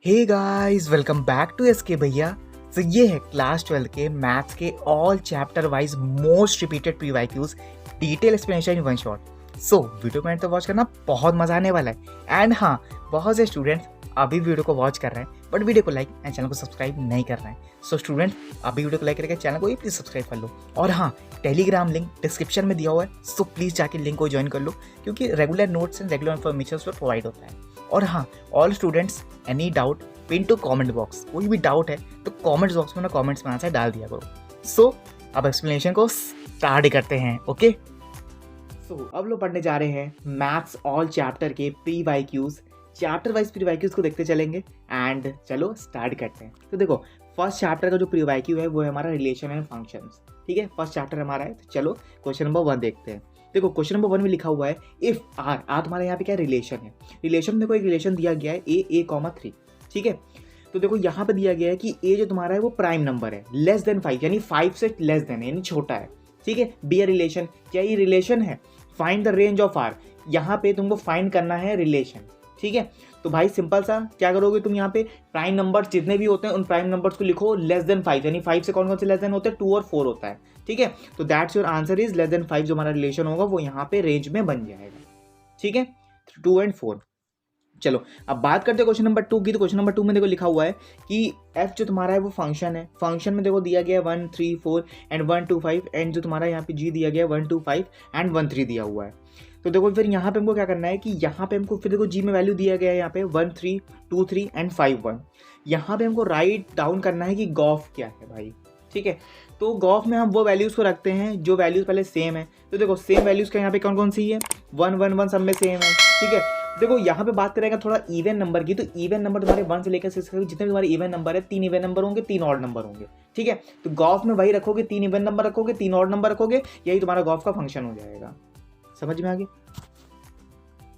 Hey guys, welcome back to SK Bhaiya. तो ये है क्लास 12 के मैथ्स के all chapter wise most repeated PYQs detail explanation in one shot. So video को end तक watch करना, बहुत मजा आने वाला है। एंड हाँ, बहुत से स्टूडेंट्स अभी वीडियो को वॉच कर रहे हैं बट वीडियो को लाइक एंड चैनल को सब्सक्राइब नहीं कर रहे हैं। सो स्टूडेंट्स, अभी वीडियो को लाइक करके चैनल को ही प्लीज सब्सक्राइब कर लो। और हाँ, टेलीग्राम लिंक डिस्क्रिप्शन में दिया हुआ है, सो प्लीज जाके लिंक को ज्वाइन कर लो क्योंकि regular notes and regular information पर प्रोवाइड होता है। और हाँ, all students any doubt pin to comment box, कोई भी डाउट है तो कमेंट्स बॉक्स में ना कमेंट्स में आंसर डाल दिया करो। सो अब एक्सप्लेनेशन को स्टार्ट करते हैं। ओके, सो अब लोग पढ़ने जा रहे हैं मैथ्स ऑल चैप्टर के प्रीवाईक्यूज। चैप्टर वाइज प्रीवाईक्यूज को देखते चलेंगे एंड चलो स्टार्ट करते हैं। तो देखो, फर्स्ट चैप्टर का जो प्रीवाईक्यू है वो है हमारा रिलेशन एंड फंक्शंस। ठीक है, फर्स्ट चैप्टर हमारा है। तो चलो क्वेश्चन नंबर 1 देखते हैं। देखो, क्वेश्चन नंबर 1 में लिखा हुआ है इफ आर तुम्हारे यहाँ पे क्या रिलेशन है। रिलेशन में देखो एक रिलेशन दिया गया है ए कॉमा 3। ठीक है, तो देखो यहाँ पे दिया गया है कि ए जो तुम्हारा है वो प्राइम नंबर है लेस देन 5, यानी 5 से लेस देन यानी छोटा है। ठीक है, बी ए रिलेशन, क्या ये रिलेशन है? Find the range of R, यहाँ पे तुमको फाइंड करना है रिलेशन। ठीक है, तो भाई सिंपल सा क्या करोगे तुम, यहाँ पे प्राइम नंबर्स जितने भी होते हैं उन प्राइम नंबर्स को लिखो लेस देन 5, यानी 5 से कौन कौन से लेस देन होते हैं? 2 और 4 होता है। ठीक है, तो that's your answer is less than 5। जो हमारा रिलेशन होगा वो यहाँ पे रेंज में बन जाएगा। ठीक है, 2 एंड 4। चलो अब बात करते हैं क्वेश्चन नंबर 2 की। तो क्वेश्चन नंबर 2 में देखो लिखा हुआ है कि f जो तुम्हारा है वो फंक्शन है। फंक्शन में देखो दिया गया है 1 3 4 एंड 1 2 5 एंड जो तुम्हारा यहाँ पे g दिया गया है 1 2 5 एंड 1 3 दिया हुआ है। तो देखो फिर यहाँ पे हमको क्या करना है कि यहाँ पे हमको फिर देखो g में वैल्यू दिया गया है यहाँ पे 1 3 2 3 एंड 5 1। यहाँ पे हमको राइट डाउन करना है कि गॉफ क्या है भाई। ठीक है, तो गॉफ में हम वो वैल्यूज़ को रखते हैं जो वैल्यूज़ पहले सेम है। तो देखो सेम वैल्यूज़ का यहाँ पे कौन कौन सी है? 1 1 1 सब में सेम है। ठीक है, देखो यहाँ पे बात करेगा थोड़ा इवन नंबर की। तो इवन नंबर तुम्हारे 1 से लेकर 6 तक जितने भी तुम्हारे इवन नंबर है, 3 इवन नंबर होंगे, 3 ऑड नंबर होंगे। ठीक है, तो गॉफ में वही रखोगे, 3 इवन नंबर रखोगे, 3 ऑड नंबर रखोगे, यही तुम्हारा गॉफ का फंक्शन हो जाएगा। समझ में आ गया?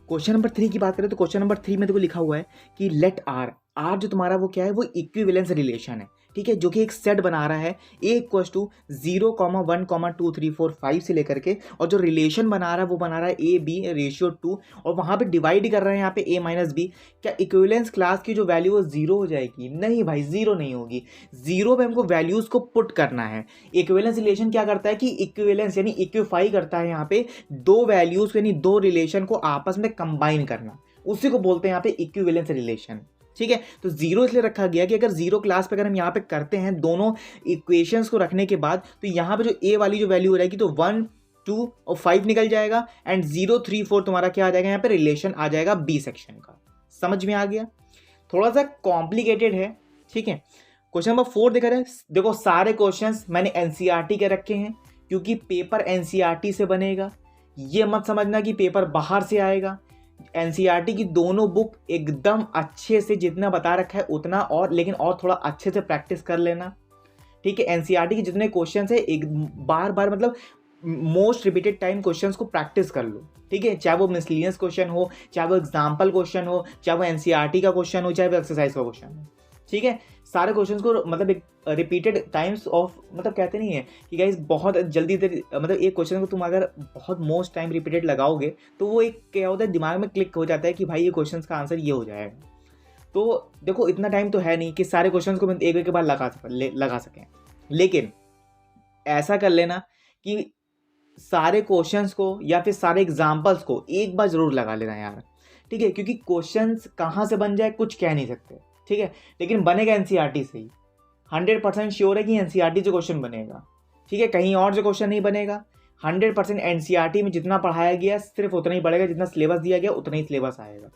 क्वेश्चन नंबर 3 की बात करें तो क्वेश्चन नंबर 3 में देखो लिखा हुआ है कि लेट आर जो तुम्हारा वो क्या है, वो इक्विवेलेंस रिलेशन है। ठीक है, जो कि एक सेट बना रहा है ए इक्वल टू 0 1 2 3 4 5 से लेकर के, और जो रिलेशन बना रहा है वो बना रहा है ए बी रेशियो 2, और वहाँ पे डिवाइड कर रहे हैं यहाँ पे ए माइनस बी। क्या इक्विवेलेंस क्लास की जो वैल्यू वो 0 हो जाएगी? नहीं भाई, 0 नहीं होगी। 0 पे हमको वैल्यूज़ को पुट करना है। इक्विवेलेंस रिलेशन क्या करता है कि इक्विवेलेंस यानी इक्विफाई करता है यहाँ पे दो वैल्यूज़ यानी दो रिलेशन को आपस में कंबाइन करना, उसी को बोलते हैं यहाँ पे इक्विवेलेंस रिलेशन। ठीक है, तो 0 इसलिए रखा गया कि अगर 0 क्लास पे अगर हम यहाँ पे करते हैं दोनों इक्वेशंस को रखने के बाद, तो यहाँ पे जो ए वाली जो वैल्यू हो जाएगी तो 1 2 और 5 निकल जाएगा एंड 0 3 4 तुम्हारा क्या आ जाएगा, यहाँ पे रिलेशन आ जाएगा बी सेक्शन का। समझ में आ गया? थोड़ा सा कॉम्प्लिकेटेड है। ठीक है, क्वेश्चन नंबर 4 देखा जाए। देखो सारे क्वेश्चंस मैंने एनसीईआरटी के रखे हैं क्योंकि पेपर एनसीईआरटी से बनेगा। ये मत समझना कि पेपर बाहर से आएगा। एनसीईआरटी की दोनों बुक एकदम अच्छे से जितना बता रखा है उतना, और लेकिन और थोड़ा अच्छे से प्रैक्टिस कर लेना। ठीक है, एनसीईआरटी के जितने क्वेश्चंस है एक बार बार मतलब मोस्ट रिपीटेड टाइम क्वेश्चंस को प्रैक्टिस कर लो। ठीक है, चाहे वो मिसलिनियस क्वेश्चन हो, चाहे वो एग्जाम्पल क्वेश्चन हो, चाहे वो एनसीईआरटी का क्वेश्चन हो, चाहे वो एक्सरसाइज का क्वेश्चन हो। ठीक है, सारे क्वेश्चंस को मतलब एक रिपीटेड टाइम्स ऑफ, मतलब कहते नहीं है कि गाइस बहुत जल्दी मतलब एक क्वेश्चन को तुम अगर बहुत मोस्ट टाइम रिपीटेड लगाओगे तो वो एक क्या होता है, दिमाग में क्लिक हो जाता है कि भाई ये क्वेश्चंस का आंसर ये हो जाएगा। तो देखो इतना टाइम तो है नहीं कि सारे क्वेश्चंस को एक एक के बाद लगा सकें, लेकिन ऐसा कर लेना कि सारे क्वेश्चंस को या फिर सारे एग्जाम्पल्स को एक बार जरूर लगा लेना यार। ठीक है, क्योंकि क्वेश्चंस कहाँ से बन जाए कुछ कह नहीं सकते। ठीक है, लेकिन बनेगा एनसीईआरटी से ही। 100% श्योर है कि एनसीईआरटी से क्वेश्चन बनेगा। ठीक है, कहीं और से क्वेश्चन नहीं बनेगा। 100% एनसीईआरटी में जितना पढ़ाया गया सिर्फ उतना ही पड़ेगा, जितना सिलेबस दिया गया उतना ही सिलेबस आएगा।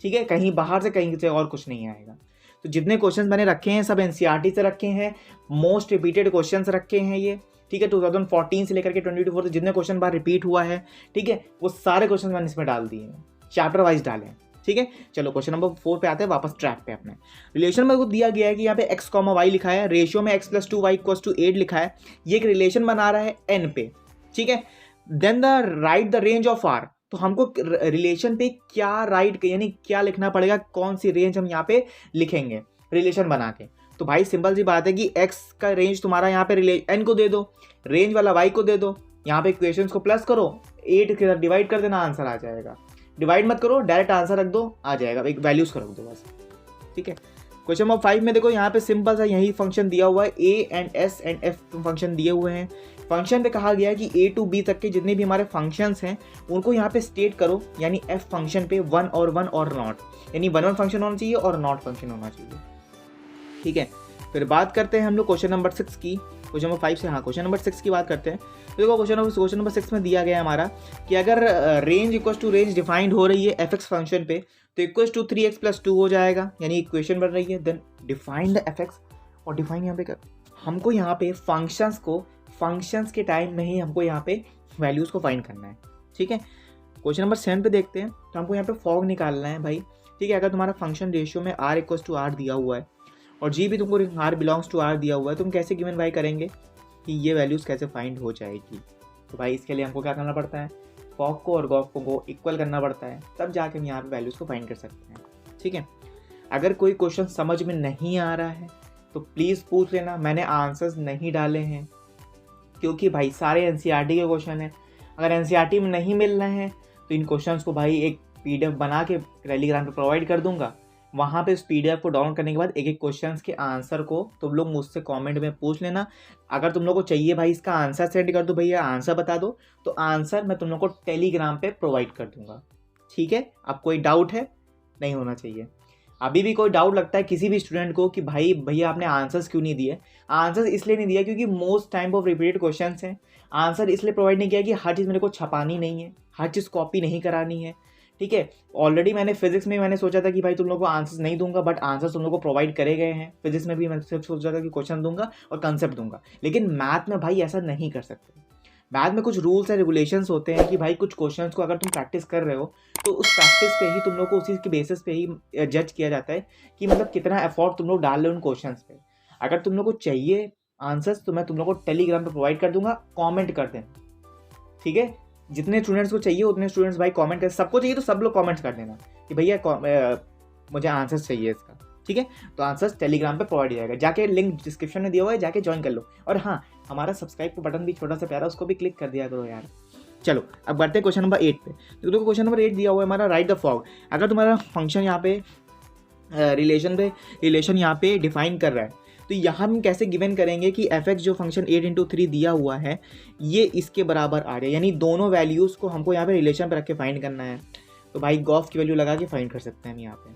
ठीक है, कहीं बाहर से कहीं से और कुछ नहीं आएगा। तो जितने क्वेश्चन मैंने रखे हैं सब एनसीईआरटी से रखे हैं, मोस्ट रिपीटेड क्वेश्चन रखे हैं ये। ठीक है, 2014 से लेकर के 2024 तक जितने क्वेश्चन बार रिपीट हुआ है, ठीक है, वो सारे क्वेश्चन मैंने इसमें डाल दिए हैं, चैप्टर वाइज डाले हैं। ठीक है, चलो क्वेश्चन नंबर 4 पे आते हैं वापस ट्रैक पे अपने। रिलेशन में दिया गया है कि यहाँ पे x, y लिखा है, रेशियो में x + 2y = 8 लिखा है। ये एक रिलेशन बना रहा है n पे। ठीक है, then the write the range of r। तो हमको रिलेशन पे क्या राइट यानी क्या लिखना पड़ेगा, कौन सी रेंज हम यहाँ पे लिखेंगे रिलेशन बना के। तो भाई सिंपल सी बात है कि x का रेंज तुम्हारा यहाँ पे n को दे दो, रेंज वाला y को दे दो, यहाँ पे इक्वेशंस को प्लस करो, 8 के साथ डिवाइड कर देना, आंसर आ जाएगा। डिवाइड मत करो, डायरेक्ट आंसर रख दो, आ जाएगा, एक वैल्यूज को रख दो बस। ठीक है, क्वेश्चन नंबर 5 में देखो यहाँ पे सिंपल सा यही फंक्शन दिया हुआ है, A and S and F function दिए हुए हैं। फंक्शन पे कहा गया है कि ए टू बी तक के जितने भी हमारे फंक्शंस हैं उनको यहाँ पे स्टेट करो, यानी एफ फंक्शन पे वन और नॉट, यानी वन फंक्शन होना चाहिए और नॉट फंक्शन होना चाहिए। ठीक है, फिर बात करते हैं हम लोग क्वेश्चन नंबर 6 की। क्वेश्चन नंबर 5 से क्वेश्चन नंबर 6 की बात करते हैं। तो देखो क्वेश्चन नंबर 6 में दिया गया है हमारा कि अगर range equal to range defined हो रही है एफ एक्स फंक्शन पे तो इक्वल टू 3x+2 हो जाएगा, यानी इक्वेशन बन रही है। Then define the f x, और डिफाइन यहाँ पे कर, हमको यहाँ पे फंक्शंस के टाइम में ही हमको यहाँ पे वैल्यूज़ को फाइंड करना है। ठीक है, क्वेश्चन नंबर 7 पे देखते हैं। तो हमको यहाँ पे फॉग निकालना है भाई। ठीक है, अगर तुम्हारा फंक्शन रेशियो में r इक्वल टू r दिया हुआ है और g भी तुमको r बिलोंग्स टू r दिया हुआ है, तुम कैसे गिवन बाई करेंगे कि ये वैल्यूज़ कैसे फाइंड हो जाएगी। तो भाई इसके लिए हमको क्या करना पड़ता है, फॉग को और गॉफ को इक्वल करना पड़ता है, तब जाके हम यहाँ पे वैल्यूज़ को फाइंड कर सकते हैं। ठीक है, अगर कोई क्वेश्चन समझ में नहीं आ रहा है तो प्लीज़ पूछ लेना, मैंने आंसर्स नहीं डाले हैं क्योंकि भाई सारे एनसीईआरटी के क्वेश्चन हैं। अगर एनसीईआरटी में नहीं मिल रहे हैं तो इन क्वेश्चंस को भाई एक पीडीएफ बना के टेलीग्राम पे प्रोवाइड कर दूंगा। वहाँ पे उस पीडीएफ को डाउनलोड करने के बाद एक एक क्वेश्चंस के आंसर को तुम लोग मुझसे कमेंट में पूछ लेना। अगर तुम लोग को चाहिए भाई इसका आंसर सेंड कर दो, भैया आंसर बता दो, तो आंसर मैं तुम लोग को टेलीग्राम पे प्रोवाइड कर दूंगा। ठीक है, अब कोई डाउट है, नहीं होना चाहिए। अभी भी कोई डाउट लगता है किसी भी स्टूडेंट को कि भाई भैया आपने आंसर्स क्यों नहीं दिए, आंसर्स इसलिए नहीं दिया क्योंकि most time of repeated questions हैं। आंसर इसलिए प्रोवाइड नहीं किया कि हर चीज़ मेरे को छपानी नहीं है, हर चीज़ कॉपी नहीं करानी है। ठीक है, ऑलरेडी मैंने फिजिक्स में मैंने सोचा था कि भाई तुम लोगों को आंसर्स नहीं दूंगा, बट आंसर्स तुम लोग को प्रोवाइड करे गए हैं। फिजिक्स में भी मैंने सिर्फ सोचा था कि क्वेश्चन दूंगा और कंसेप्ट दूंगा, लेकिन मैथ में भाई ऐसा नहीं कर सकते। मैथ में कुछ रूल्स एंड रेगुलेशंस होते हैं कि भाई कुछ क्वेश्चंस को अगर तुम प्रैक्टिस कर रहे हो तो उस प्रैक्टिस पे ही तुम लोग को उसी के बेसिस पे ही जज किया जाता है कि मतलब कितना एफर्ट तुम लोग डाल रहे हो उन क्वेश्चंस पे। अगर तुम लोग को चाहिए आंसर्स तो मैं तुम लोग को टेलीग्राम पे प्रोवाइड कर दूंगा, कमेंट कर देना। ठीक है, जितने स्टूडेंट्स को चाहिए उतने स्टूडेंट्स भाई कमेंट कर, सबको चाहिए तो सब लोग कमेंट्स कर देना कि भैया मुझे आंसर्स चाहिए इसका। ठीक है, तो आंसर्स टेलीग्राम पे प्रोवाइड जाएगा, जाके लिंक डिस्क्रिप्शन में दिया हुआ है, जाके ज्वाइन कर लो। और हाँ, हमारा सब्सक्राइब का बटन भी छोटा सा प्यारा, उसको भी क्लिक कर दिया करो यार। चलो अब बढ़ते हैं क्वेश्चन नंबर 8 पे। तो देखो क्वेश्चन नंबर 8 दिया हुआ है हमारा, राइट द फॉग। अगर तुम्हारा फंक्शन यहाँ पे रिलेशन यहाँ पे डिफाइन कर रहा है तो यहाँ हम कैसे गिवन करेंगे कि एफ एक्स जो फंक्शन 8×3 दिया हुआ है ये इसके बराबर आ रहा है, यानी दोनों वैल्यूज़ को हमको यहाँ पे रिलेशन पे रख के फाइंड करना है। तो भाई गॉफ की वैल्यू लगा के फाइंड कर सकते हैं हम यहाँ पे।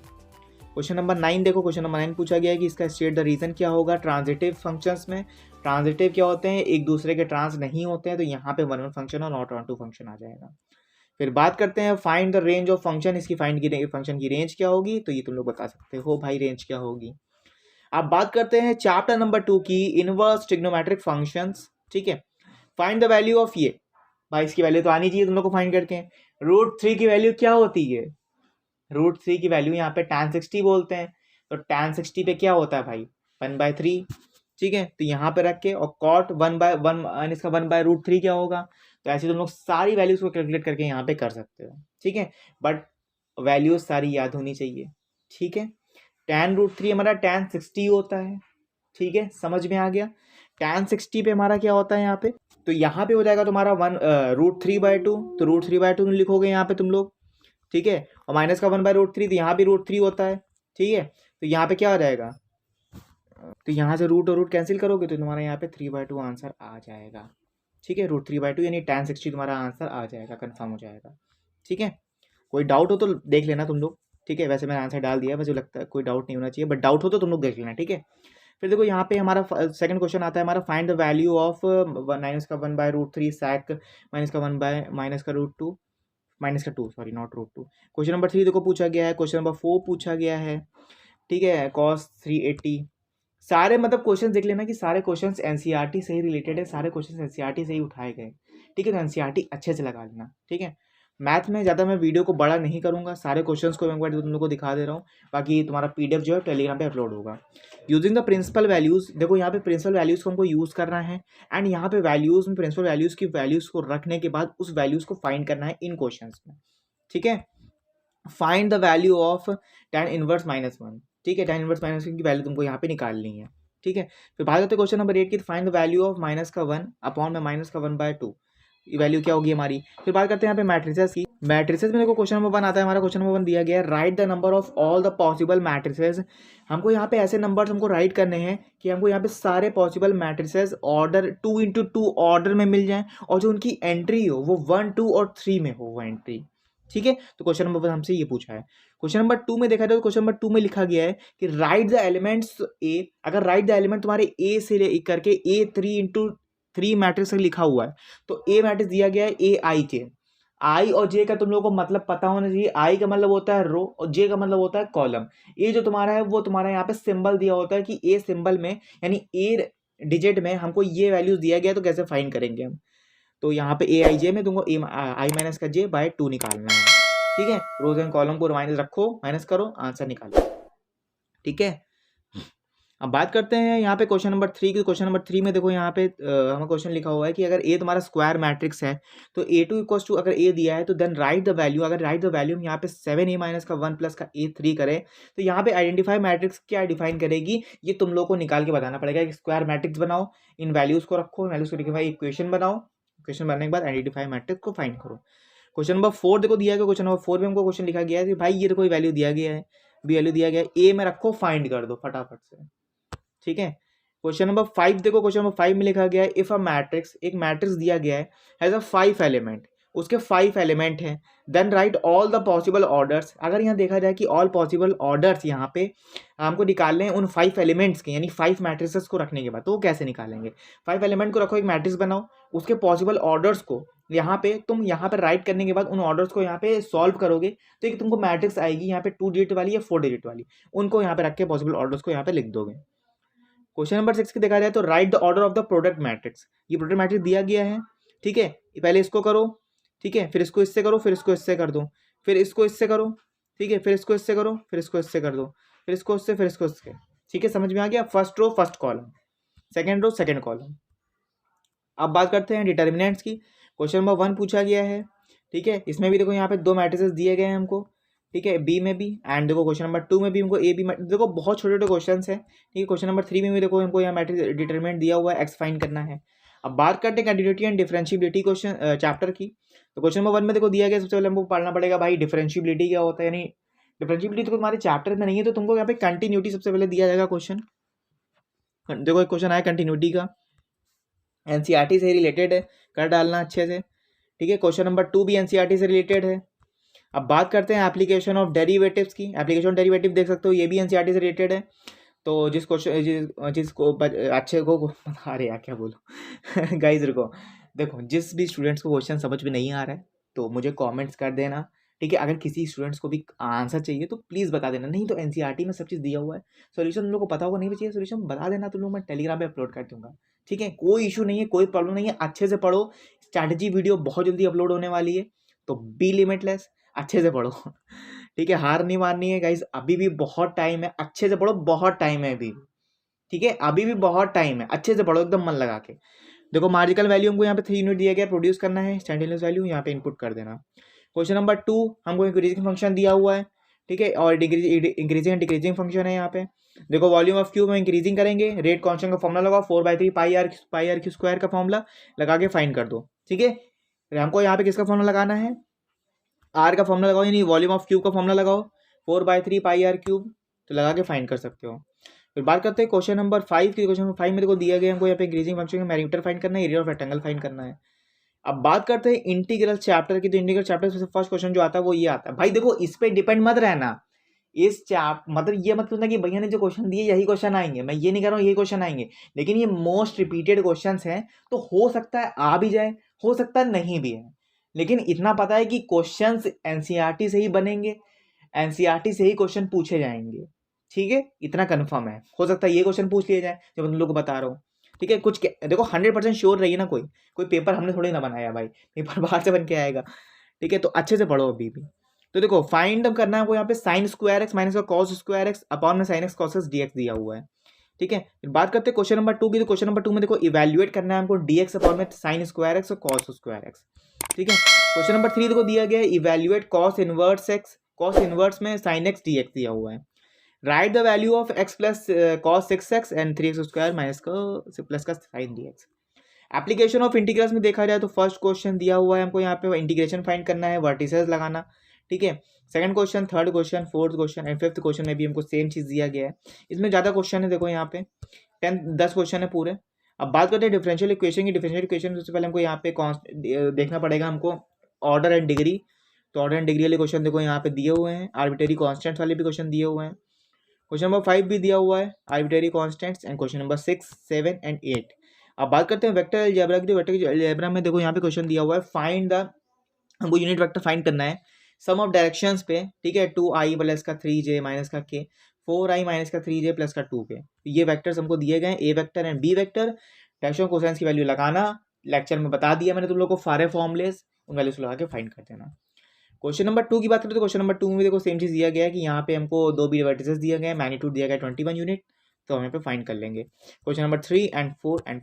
क्वेश्चन नंबर 9 देखो, क्वेश्चन नंबर 9 पूछा गया है कि इसका स्टेट द रीजन क्या होगा। ट्रांजिटिव फंक्शंस में ट्रांजिटिव क्या होते हैं, एक दूसरे के ट्रांस नहीं होते हैं, तो यहाँ पे वन फंक्शन और नॉट ऑन टू फंक्शन आ जाएगा। फिर बात करते हैं find the range of function, इसकी फाइंड की फंक्शन की रेंज क्या होगी, तो ये तुम लोग बता सकते हो भाई रेंज क्या होगी। अब बात करते हैं चैप्टर नंबर 2 की, इनवर्स ट्रिग्नोमेट्रिक फंक्शंस। ठीक है, फाइंड द वैल्यू ऑफ ये, भाई इसकी वैल्यू तो आनी चाहिए तुम लोग को फाइंड करके। √3 की वैल्यू क्या होती है, √3 की वैल्यू यहाँ पे tan 60 बोलते हैं, तो tan 60 पे क्या होता है भाई 1/3। ठीक है, तो यहाँ पे रख के, और cot 1/1 इसका 1/√3 क्या होगा, तो ऐसे तुम लोग सारी वैल्यूज को कैलकुलेट करके यहाँ पे कर सकते हो। ठीक है, बट वैल्यूज सारी याद होनी चाहिए। ठीक है, tan√3 हमारा tan 60 होता है। ठीक है, समझ में आ गया। tan 60 पे हमारा क्या होता है यहाँ पे, तो यहाँ पे हो जाएगा तुम्हारा √3/2, तो √3/2 लिखोगे यहाँ पे तुम लोग। ठीक है, और माइनस का 1/√3, तो यहाँ भी √3 होता है। ठीक है, तो यहाँ पे क्या हो जाएगा, तो यहाँ से रूट और रूट कैंसिल करोगे तो तुम्हारा यहाँ पे 3/2 आंसर आ जाएगा। ठीक है, √3/2 यानी tan 60 तुम्हारा आंसर आ जाएगा, कंफर्म हो जाएगा। ठीक है, कोई डाउट हो तो देख लेना तुम लोग। ठीक है, वैसे मैंने आंसर डाल दिया, मुझे लगता है कोई डाउट नहीं होना चाहिए, बट डाउट हो तो तुम लोग देख लेना। ठीक है, फिर देखो यहाँ पे हमारा सेकंड क्वेश्चन आता है हमारा, find the value of -1/√3 sec -1/√2 sorry not √2। Question number 3 देखो पूछा गया है। क्वेश्चन नंबर 4 पूछा गया है। ठीक है, cos 380। सारे मतलब क्वेश्चन देख लेना कि सारे क्वेश्चंस एनसीईआरटी से ही रिलेटेड है, सारे क्वेश्चंस एनसीईआरटी से ही उठाए गए। ठीक है, तो एनसीईआरटी अच्छे से लगा लेना। ठीक है, मैथ में ज़्यादा मैं वीडियो को बड़ा नहीं करूँगा, सारे क्वेश्चंस को मैं एक बार तुम लोग को दिखा दे रहा हूँ। बाकी तुम्हारा पीडीएफ जो है टेलीग्राम पे अपलोड होगा। यूजिंग द प्रिंसिपल वैल्यूज़, देखो यहाँ पे प्रिंसिपल वैल्यूज़ को हमको यूज़ करना है, एंड यहाँ पे वैल्यूज़ में प्रिंसिपल वैल्यूज़ की वैल्यूज़ को रखने के बाद उस वैल्यूज़ को फाइंड करना है इन क्वेश्चन में। ठीक है, find the value of tan inverse -1। ठीक है, tan इनवर्स -1 की वैल्यू तुमको यहाँ पे निकालनी है। ठीक है, फिर बात करते हैं क्वेश्चन नंबर 8 की, find the value of -1 upon में -1/2, ये वैल्यू क्या होगी हमारी। फिर बात करते हैं यहाँ पे मैट्रिसेस की। मैट्रिसेस में देखो क्वेश्चन नंबर 1 आता है हमारा। क्वेश्चन नंबर 1 दिया गया है, write the number of all the possible matrices. हमको यहाँ पे ऐसे नंबर्स हमको राइट करने हैं कि हमको यहाँ पे सारे possible matrices order 2x2 order में मिल जाएं और जो उनकी एंट्री हो वो 1, 2 और 3 में हो वो एंट्री। ठीक है, तो क्वेश्चन नंबर 1 हमसे ये पूछा है। क्वेश्चन नंबर 2 में देखा जाए तो क्वेश्चन नंबर 2 में लिखा गया है कि राइट द एलिमेंट्स ए। अगर राइट द एलिमेंट तुम्हारे ए से ले करके A3x3 मैट्रिक्स लिखा हुआ है, तो ए मैट्रिक्स दिया गया है AI के। आई और जे का तुम लोगों को मतलब पता होना चाहिए। आई का मतलब होता है रो और जे का मतलब होता है कॉलम। ये जो तुम्हारा है वो तुम्हारा यहाँ पे सिंबल दिया होता है कि ए सिंबल में यानी ए डिजिट में हमको ये वैल्यूज दिया गया, तो कैसे फाइंड करेंगे हम। तो यहाँ पे AI J में तुमको आई माइनस का जे बाय 2 निकालना है। ठीक है, रोज एंड कॉलम को माइनस रखो, माइनस करो, आंसर निकालो। ठीक है, अब बात करते हैं यहाँ पे क्वेश्चन नंबर 3 की। क्वेश्चन नंबर 3 में देखो यहाँ पे हमें क्वेश्चन लिखा हुआ है कि अगर ए तुम्हारा स्क्वायर मैट्रिक्स है तो A2 इक्वल टू अगर ए दिया है तो देन राइट द वैल्यू। अगर राइट द वैल्यू यहाँ पे 7A माइनस का 1 प्लस का A3 करें तो यहाँ पे आइडेंटिफाई मैट्रिक्स क्या डिफाइन करेगी ये तुम लोग को निकाल के बताना पड़ेगा। एक स्क्वायर मैट्रिक्स बनाओ, इन वैल्यूज को रखो, वैल्यूज को लिखा इक्वेशन बनाओ, इक्वेशन बनने के बाद आइडेंटिफाई मैट्रिक्स को फाइंड करो। क्वेश्चन नंबर 4 देखो दिया गया। क्वेश्चन नंबर 4 में हमको क्वेश्चन लिखा गया है कि भाई ये कोई वैल्यू दिया गया है, बी वैल्यू दिया गया है, ए में रखो, फाइंड कर दो फटाफट से। ठीक है, क्वेश्चन नंबर 5 देखो। क्वेश्चन नंबर 5 में लिखा गया है इफ अ मैट्रिक्स, एक मैट्रिक्स दिया गया है हैज अ 5 एलिमेंट, उसके 5 एलिमेंट हैं, then write all the possible orders. अगर यहाँ देखा जाए कि ऑल पॉसिबल ऑर्डर्स यहाँ पे हमको निकालने हैं उन 5 एलिमेंट्स के, यानी 5 मैट्रिसेस को रखने के बाद, तो वो कैसे निकालेंगे। 5 एलिमेंट को रखो, एक मैट्रिक्स बनाओ, उसके पॉसिबल ऑर्डर्स को यहाँ पे तुम यहाँ पे राइट करने के बाद उन ऑर्डर्स को यहाँ पे सॉल्व करोगे तो एक तुमको मैट्रिक्स आएगी यहाँ पे 2 डिजिट वाली या 4 डिजिट वाली, उनको यहाँ पे रख के पॉसिबल ऑर्डर्स को यहाँ पे लिख दोगे। क्वेश्चन नंबर 6 की देखा जाए तो right the order of the product matrix. ये प्रोडक्ट मैट्रिक्स दिया गया है। ठीक है, पहले इसको करो, ठीक है, फिर इसको इससे करो, फिर इसको इससे कर दो, फिर इसको इससे करो, ठीक है, फिर इसको इससे करो, फिर इसको इससे कर दो, फिर इसको इससे, फिर इसको इससे। ठीक है, समझ में आ गया। First row first column, second row second column. अब बात करते हैं डिटर्मिनेंट्स की। क्वेश्चन नंबर 1 पूछा गया है। ठीक है, इसमें भी देखो यहाँ पे 2 मैट्रिसेस दिए गए हैं हमको। ठीक है, बी में भी, एंड देखो क्वेश्चन नंबर 2 में भी हमको ए बी, देखो बहुत छोटे छोटे क्वेश्चन है। ठीक है, क्वेश्चन नंबर 3 में भी देखो हमको यहाँ मैट्रिक्स डिटरमिनेंट दिया हुआ है, एक्स फाइंड करना है। अब बात करते हैं continuity and differentiability question chapter की। तो क्वेश्चन नंबर 1 में देखो दिया गया, सबसे पहले हमको पढ़ना पड़ेगा भाई डिफरेंशियबिलिटी क्या होता है। यानी डिफरेंशियबिलिटी तो तुम्हारे चैप्टर में नहीं है, तो तुमको यहाँ पे कंटिन्यूटी सबसे पहले दिया जाएगा क्वेश्चन। देखो एक क्वेश्चन आया कंटिन्यूटी का, एनसीईआरटी से रिलेटेड है, कर डालना अच्छे से। ठीक है, क्वेश्चन नंबर 2 भी एनसीईआरटी से रिलेटेड है। अब बात करते हैं एप्लीकेशन ऑफ डेरिवेटिव्स की। एप्लीकेशन डेरिवेटिव देख सकते हो, ये भी एनसीईआरटी से रिलेटेड है। तो जिस क्वेश्चन जिसको अच्छे को अरे यार क्या बोलो गाइस रुको, देखो जिस भी स्टूडेंट्स को क्वेश्चन समझ में नहीं आ रहा है तो मुझे कमेंट्स कर देना। ठीक है, अगर किसी स्टूडेंट्स को भी आंसर चाहिए तो प्लीज़ बता देना, नहीं तो एनसीईआरटी में सब चीज़ दिया हुआ है, सोल्यूशन तुम लोग को पता होगा, नहीं भी चाहिए सोल्यूशन बता देना, तुम लोग मैं टेलीग्राम पे अपलोड कर दूंगा। ठीक है, कोई इशू नहीं है, कोई प्रॉब्लम नहीं है, अच्छे से पढ़ो। स्ट्रैटेजी वीडियो बहुत जल्दी अपलोड होने वाली है, तो बी लिमिटलेस, अच्छे से पढ़ो। ठीक है, हार नहीं माननी है गाइज, अभी भी बहुत टाइम है, अच्छे से पढ़ो, बहुत टाइम है अभी। ठीक है, अभी भी बहुत टाइम है, अच्छे से पढ़ो एकदम मन लगा के। देखो मार्जिकल वैल्यू हमको यहाँ पे 3 यूनिट दिया गया, प्रोड्यूस करना है, स्टैंडर्ड वैल्यू यहाँ पे इनपुट कर देना। क्वेश्चन नंबर 2 हमको इंक्रीजिंग फंक्शन दिया हुआ है। ठीक है, और इंक्रीजिंग एंड डिक्रीजिंग फंक्शन है यहाँ पे। देखो वॉल्यूम ऑफ क्यूब में इंक्रीजिंग करेंगे, रेट कांस्टेंट का फॉर्मुला लगाओ, 4/3 पाई आर क्यू स्क्वायर का फॉर्मुला लगा के फाइंड कर दो। ठीक है, हमको यहाँ पे किसका फॉर्मुला लगाना है, आर का फॉर्मुला लगाओ, यानी वॉल्यूम ऑफ क्यूब का फॉर्मुला लगाओ, 4/3 पाई आर क्यूब, तो लगा के फाइंड कर सकते हो। फिर बात करते हैं क्वेश्चन नंबर 5 की। क्वेश्चन नंबर 5 में देखो दिया गया हमको यहाँ पे इंक्रीजिंग फंक्शन का मैग्नीट्यूड फाइंड करना है, एरिया ऑफ रेक्टेंगल फाइंड करना है। अब बात करते हैं इंटीग्रल चैप्टर की। तो इंटीग्रल चैप्टर से फर्स्ट क्वेश्चन जो आता है वो ये आता है। भाई देखो इस पे डिपेंड मत रहना, इस मतलब ये मत सोचना कि भैया ने जो क्वेश्चन दिए यही क्वेश्चन आएंगे, मैं ये नहीं कह रहा हूँ यही क्वेश्चन आएंगे, लेकिन ये मोस्ट रिपीटेड क्वेश्चन हैं, तो हो सकता है आ भी जाए, हो सकता है नहीं भी है, लेकिन इतना पता है कि क्वेश्चंस एनसीईआरटी से ही बनेंगे, एनसीईआरटी से ही क्वेश्चन पूछे जाएंगे। ठीक है, इतना कंफर्म है, हो सकता है ये क्वेश्चन पूछ लिया जाए जो मैं तुम लोग को बता रहा हूँ। ठीक है, कुछ देखो 100% श्योर रहिए ना, कोई पेपर हमने थोड़ी ना बनाया भाई, पेपर बाहर से बन के आएगा। ठीक है, तो अच्छे से पढ़ो अभी भी। तो देखो फाइंड करना है आपको यहाँ पे साइन स्क्वायर एक्स माइनस का कॉस स्क्वायर एक्स अपॉन में sine x cos x dx दिया हुआ है। ठीक है, फिर बात करते हैं क्वेश्चन नंबर 2 की। तो क्वेश्चन नंबर 2 में देखो इवैल्यूएट करना है हमको डीएक्स अपॉन में साइन स्क्वायर एक्स और कॉस स्क्वायर एक्स। ठीक है, क्वेश्चन नंबर 3 देखो दिया गया है evaluate cos inverse x, cos inverse में साइन एक्स डीएक्स दिया हुआ है। Write the value of x plus cos 6x and 3x square minus का प्लस का sine dx. Application of integrals में देखा जाए तो फर्स्ट क्वेश्चन दिया हुआ है हमको यहाँ पे इंटीग्रेशन फाइंड करना है, वर्टिसेस लगाना, ठीक है। Second question, third question, fourth question and fifth question में भी हमको सेम चीज़ दिया गया है। इसमें ज़्यादा क्वेश्चन है, देखो यहाँ पे 10 क्वेश्चन है पूरे। अब बात करते हैं डिफरेंशियल इक्वेशन की। डिफरेंशियल इक्वेशन सबसे पहले हमको यहाँ पे देखना पड़ेगा हमको ऑर्डर एंड डिग्री। तो ऑर्डर एंड डिग्री वाले क्वेश्चन देखो यहाँ पे दिए हुए हैं, आर्बिट्रेरी कॉन्स्टेंट्स वाले भी क्वेश्चन दिए हुए हैं। क्वेश्चन नंबर 5 भी दिया हुआ है, arbitrary constants, and question number 6, 7 and 8। अब बात करते हैं वेक्टर अलजेब्रा की। तो वेक्टर अलजेब्रा में देखो यहाँ पे क्वेश्चन दिया हुआ है, फाइंड द, हमको यूनिट वेक्टर फाइंड करना है सम ऑफ डायरेक्शंस पे, ठीक है। 2i प्लस का 3j माइनस का k, 4i माइनस का 3j प्लस का 2k। ये वेक्टर्स हमको दिए गए हैं, A vector and B vector. Direction cosines की वैल्यू लगाना, लेक्चर में बता दिया मैंने तुम लोग को सारे फॉर्मूलेस, उन वैल्यूज लगा के फाइंड कर देना। क्वेश्चन नंबर 2 की बात करें तो क्वेश्चन नंबर 2 में देखो सेम चीज़ दिया गया है कि यहाँ पे हमको 2 बी वर्टिसेस दिया गया है, मैग्नीट्यूड दिया गया है 21 यूनिट, तो हम यहाँ पे फाइंड कर लेंगे। क्वेश्चन नंबर 3 एंड 4 एंड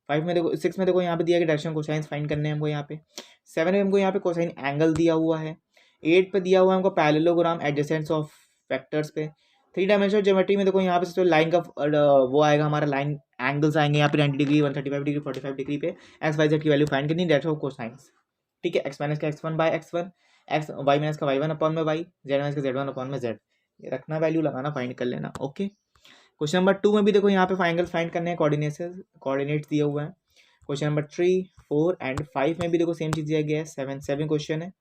5 में देखो, 6 में देखो यहाँ पे दिया गया डायरेक्शन कोसाइंस फाइंड करने हैं हमको यहाँ पे। 7 में हमको यहाँ पे कोसाइन एंगल दिया हुआ है। 8 पे दिया हुआ है हमको पैरेललोग्राम एडजेसेंट्स ऑफ वेक्टर्स पे। 3 डायमेंशनल ज्योमेट्री में देखो यहाँ पे तो लाइन का वो आएगा हमारा, लाइन एंगल्स आएंगे यहाँ पे 90 डिग्री, 135 डिग्री, 45 डिग्री पे एक्स वाई जेड की वैल्यू फाइंड करनी है, डायरेक्शन ऑफ कोसाइंस, ठीक है। एक्स माइनस का x1 bye x1, x Y minus का y1 अपॉन में y, जेड माइनस का z1 अपॉन में z, ये रखना, वैल्यू लगाना, फाइंड कर लेना, ओके। क्वेश्चन नंबर 2 में भी देखो यहाँ पे एंगल फाइंड करने हैं, कोऑर्डिनेट्स दिए हुए हैं। क्वेश्चन नंबर 3, 4 एंड 5 में भी देखो सेम चीज़ दिया गया है, 7 क्वेश्चन है,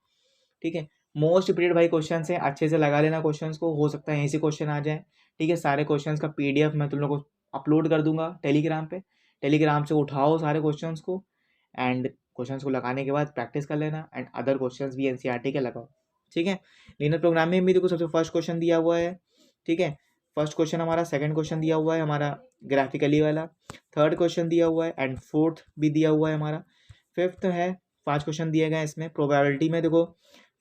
ठीक है। मोस्ट रिपीटेड भाई क्वेश्चन है, अच्छे से लगा लेना क्वेश्चन को, हो सकता है ऐसे क्वेश्चन आ जाए, ठीक है। सारे क्वेश्चन का PDF मैं तुम लोग को अपलोड कर दूंगा टेलीग्राम पे, टेलीग्राम से उठाओ सारे क्वेश्चन को, एंड क्वेश्चंस को लगाने के बाद प्रैक्टिस कर लेना, एंड अदर क्वेश्चंस भी NCERT के लगाओ, ठीक है। लीनियर प्रोग्रामिंग में देखो सबसे फर्स्ट क्वेश्चन दिया हुआ है, ठीक है। फर्स्ट क्वेश्चन हमारा, सेकंड क्वेश्चन दिया हुआ है हमारा ग्राफिकली वाला, थर्ड क्वेश्चन दिया हुआ है, एंड फोर्थ भी दिया हुआ है हमारा, फिफ्थ है। 5 क्वेश्चन दिए गए हैं इसमें। प्रोबेबिलिटी में देखो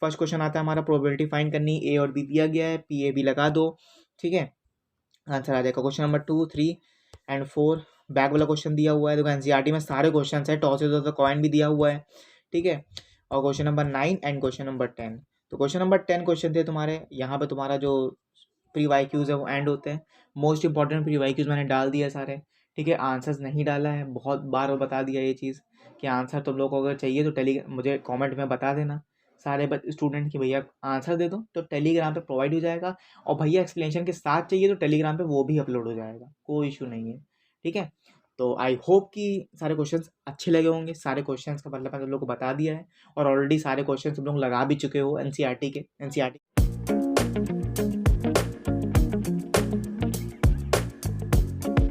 फर्स्ट क्वेश्चन आता है हमारा, प्रोबेबिलिटी फाइंड करनी, A और B दिया गया है, PA भी लगा दो, ठीक है। आंसर आ जाएगा क्वेश्चन नंबर 2, 3 एंड 4। बैक वाला क्वेश्चन दिया हुआ है, देखो NCERT में सारे क्वेश्चन है, टॉस इज द कॉइन भी दिया हुआ है, ठीक है। और question number 9 and question number 10। तो क्वेश्चन नंबर 10 क्वेश्चन थे तुम्हारे, यहाँ पे तुम्हारा जो प्री वाई क्यूज है वो एंड होते हैं। Most important P Y Qs मैंने डाल दिया सारे, ठीक है। आंसर्स नहीं डाला है, बहुत बार बता दिया ये चीज़ कि आंसर तुम लोग को अगर चाहिए तो मुझे कमेंट में बता देना सारे स्टूडेंट की, भैया आंसर दे दो, तो टेलीग्राम पे प्रोवाइड हो जाएगा। और भैया एक्सप्लेनेशन के साथ चाहिए तो टेलीग्राम पे वो भी अपलोड हो जाएगा, कोई इशू नहीं है, ठीक है। तो आई होप कि सारे क्वेश्चंस अच्छे लगे होंगे। सारे क्वेश्चंस का मतलब मैं तुम लोग को बता दिया है, और ऑलरेडी सारे क्वेश्चन तुम लोग लगा भी चुके हो NCERT के, NCERT